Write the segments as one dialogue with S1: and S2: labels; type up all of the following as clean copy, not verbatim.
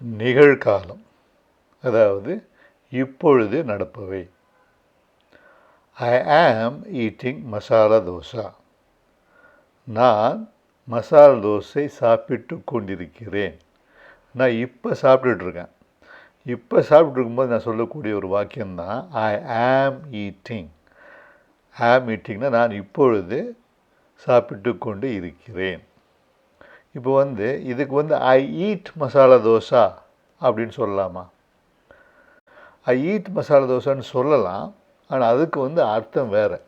S1: நிகழ்காலம், அதாவது இப்பொழுது நடப்பவை. ஐ ஆம் ஈட்டிங் மசாலா தோசா. நான் மசாலா தோசை சாப்பிட்டு கொண்டிருக்கிறேன். நான் இப்போ சாப்பிட்டுட்ருக்கேன். இப்போ சாப்பிட்ருக்கும்போது நான் சொல்லக்கூடிய ஒரு வாக்கியம்தான் ஐ ஆம் ஈட்டிங். ஆம் ஈட்டிங்னா நான் இப்பொழுது சாப்பிட்டு கொண்டு இருக்கிறேன். இப்போ இதுக்கு ஐ ஈட் மசாலா தோசா அப்படின்னு சொல்லலாமா? ஐ ஈட் மசாலா தோசான்னு சொல்லலாம், ஆனால் அதுக்கு அர்த்தம் வேறு.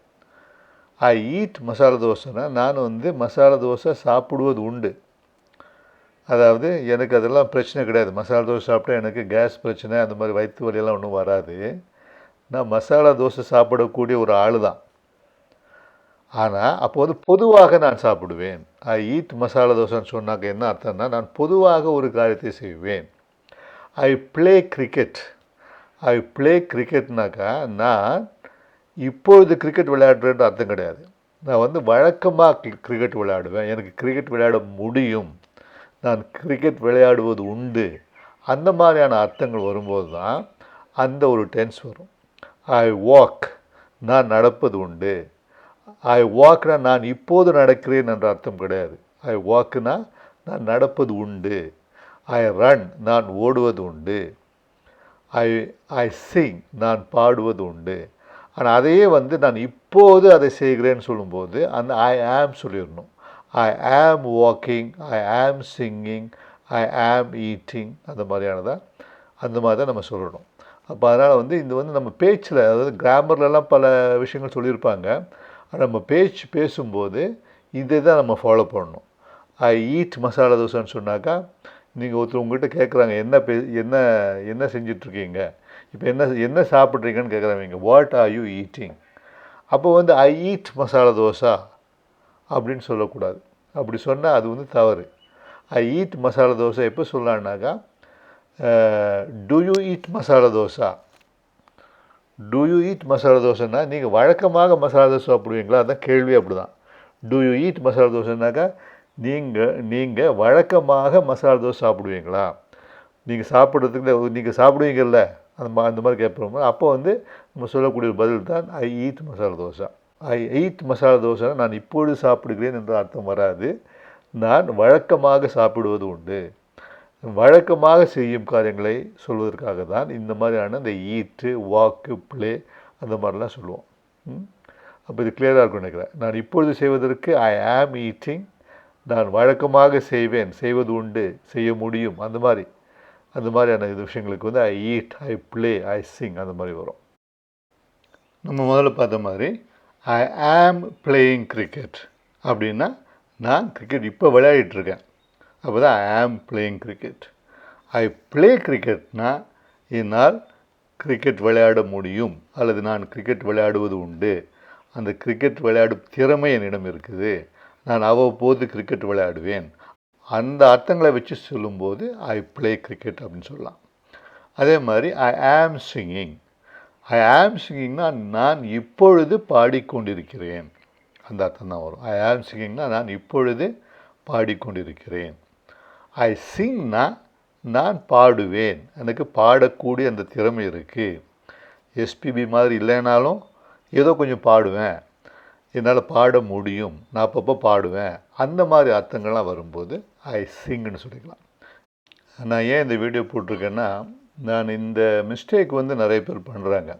S1: ஐ ஈட் மசாலா தோசைனா நான் மசாலா தோசை சாப்பிடுவது உண்டு. அதாவது எனக்கு அதெல்லாம் பிரச்சனை கிடையாது. மசாலா தோசை சாப்பிட்டா எனக்கு கேஸ் பிரச்சனை, அந்த மாதிரி வயிற்று வலியெல்லாம் ஒன்றும் வராது. நான் மசாலா தோசை சாப்பிடக்கூடிய ஒரு ஆள் தான். ஆனால் அப்போ பொதுவாக நான் சாப்பிடுவேன். ஐ ஈட் மசாலா தோசைன்னு சொன்னாக்க என்ன அர்த்தம்னா, நான் பொதுவாக ஒரு காரியத்தை செய்வேன். I play cricket. I play கிரிக்கெட்னாக்கா நான் இப்பொழுது கிரிக்கெட் விளையாடுறேன்ற அர்த்தம் கிடையாது. நான் வழக்கமாக கிரிக்கெட் விளையாடுவேன். எனக்கு கிரிக்கெட் விளையாட முடியும், நான் கிரிக்கெட் விளையாடுவது உண்டு, அந்த மாதிரியான அர்த்தங்கள் வரும்போது தான் அந்த ஒரு டென்ஸ் வரும். ஐ வாக், நான் நடப்பது உண்டு. ஐ வாக்னா நான் இப்போது நடக்கிறேன் என்ற அர்த்தம் கிடையாது. ஐ வாக்குனா நான் நடப்பது உண்டு. ஐ ரன், நான் ஓடுவது உண்டு. ஐ ஐ சிங், நான் பாடுவது உண்டு. ஆனால் அதையே நான் இப்போது அதை செய்கிறேன்னு சொல்லும்போது அந்த ஐ ஆம் சொல்லிடணும். ஐ ஆம் வாக்கிங், ஐ ஆம் சிங்கிங், ஐ ஆம் ஈட்டிங், அந்த மாதிரி தான் நம்ம சொல்லணும். அப்போ அதனால் இது நம்ம பேச்சில், அதாவது கிராமர்லலாம் பல விஷயங்கள் சொல்லியிருப்பாங்க. நம்ம பேசும்போது இதை தான் நம்ம ஃபாலோ பண்ணணும். ஐ ஈட் மசாலா தோசைன்னு சொன்னாக்கா, நீங்கள் ஒருத்தர் உங்கள்கிட்ட கேட்குறாங்க, என்ன செஞ்சிட்ருக்கீங்க, இப்போ என்ன சாப்பிட்றீங்கன்னு கேட்குறாங்க. What are you eating? அப்போ ஐ ஈட் மசாலா தோசா அப்படின்னு சொல்லக்கூடாது. அப்படி சொன்னால் அது தவறு. ஐ ஈட் மசாலா தோசை எப்போ சொல்லலான்னாக்கா, do you eat masala dosa? Do you eat masala தோசைன்னா நீங்கள் வழக்கமாக மசாலா தோசை சாப்பிடுவீங்களா? அதான் கேள்வி. அப்படி தான். டு யூ ஈட் மசாலா தோசைனாக்கா நீங்கள் வழக்கமாக மசாலா தோசை சாப்பிடுவீங்களா? நீங்கள் சாப்பிடுவீங்கல்ல, அந்த மாதிரி கேட்போம். அப்போ நம்ம சொல்லக்கூடிய பதில் தான் I eat masala dosa. I eat masala dosa நான் இப்பொழுது சாப்பிடுகிறேன் என்ற அர்த்தம் வராது. நான் வழக்கமாக சாப்பிடுவது உண்டு. வழக்கமாக செய்யும் காரியங்களை சொல்வதற்காக தான் இந்த மாதிரியான இந்த ஈட்டு, வாக்கு, ப்ளே, அந்த மாதிரிலாம் சொல்லுவோம். அப்போ இது கிளியராக இருக்கும்னு நினைக்கிறேன். நான் இப்பொழுது செய்வதற்கு ஐ ஆம் ஈட்டிங், நான் வழக்கமாக செய்வது உண்டு, செய்ய முடியும், அந்த மாதிரியான இது விஷயங்களுக்கு ஐ ஈட், ஐ ப்ளே, ஐ சிங், அந்த மாதிரி வரும். நம்ம முதல்ல பார்த்த மாதிரி ஐ ஆம் பிளேயிங் கிரிக்கெட் அப்படின்னா நான் கிரிக்கெட் இப்போ விளையாடிட்டுருக்கேன். அப்போ தான் ஐ ஆம் பிளேயிங் கிரிக்கெட். ஐ ப்ளே கிரிக்கெட்னா என்னால் கிரிக்கெட் விளையாட முடியும், அல்லது நான் கிரிக்கெட் விளையாடுவது உண்டு, அந்த கிரிக்கெட் விளையாடும் திறமை என்னிடம் இருக்குது, நான் அவ்வப்போது கிரிக்கெட் விளையாடுவேன். அந்த அர்த்தங்களை வச்சு சொல்லும்போது ஐ ப்ளே கிரிக்கெட் அப்படின்னு சொல்லலாம். அதே மாதிரி ஐ ஆம் சிங்கிங். ஐ ஆம் சிங்கிங்னா நான் இப்பொழுது பாடிக்கொண்டிருக்கிறேன், அந்த அர்த்தம் தான் வரும். ஐ ஆம் சிங்கிங்னா நான் இப்பொழுது பாடிக்கொண்டிருக்கிறேன். ஐ சிங்னா நான் பாடுவேன், எனக்கு பாடக்கூடிய அந்த திறமை இருக்குது. எஸ்பிபி மாதிரி இல்லைனாலும் ஏதோ கொஞ்சம் பாடுவேன், என்னால் பாட முடியும், நான் அப்பப்போ பாடுவேன், அந்த மாதிரி அர்த்தங்கள்லாம் வரும்போது ஐ சிங்னு சொல்லிக்கலாம். நான் ஏன் இந்த வீடியோ போட்டிருக்கேன்னா, நான் இந்த மிஸ்டேக் நிறைய பேர் பண்ணுறாங்க.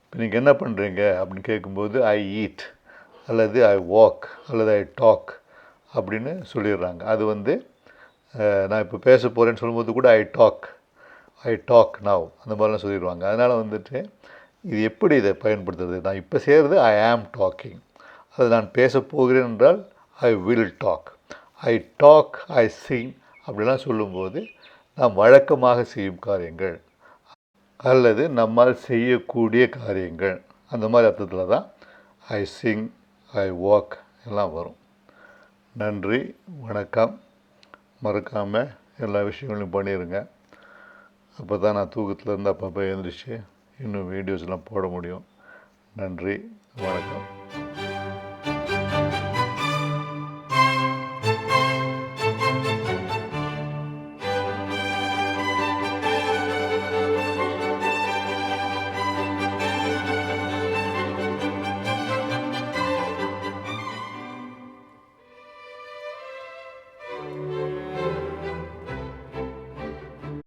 S1: இப்போ நீங்கள் என்ன பண்ணுறீங்க அப்படின்னு கேட்கும்போது ஐ ஈட், அல்லது ஐ வாக், அல்லது ஐ டாக் அப்படின்னு சொல்லிடுறாங்க. அது நான் இப்போ பேச போகிறேன்னு சொல்லும்போது கூட ஐ டாக் நவ், அந்த மாதிரிலாம் சொல்லிடுவாங்க. அதனால் இது எப்படி இதை பயன்படுத்துறது? நான் இப்போ செய்கிறது ஐ ஆம் டாக்கிங், அது நான் பேச போகிறேன் என்றால் I will talk. I talk, I sing அப்படிலாம் சொல்லும்போது நாம் வழக்கமாக செய்யும் காரியங்கள் அல்லது நம்மால் செய்யக்கூடிய காரியங்கள், அந்த மாதிரி அர்த்தத்தில் தான் ஐ சிங், ஐ வாக் எல்லாம் வரும். நன்றி, வணக்கம். மறக்காமல் எல்லா விஷயங்களையும் பண்ணிடுங்க. அப்போ தான் நான் தூக்கத்தில் இருந்து அப்பப்போ எழுந்திரிச்சு இன்னும் வீடியோஸ்லாம் போட முடியும். நன்றி, வணக்கம்.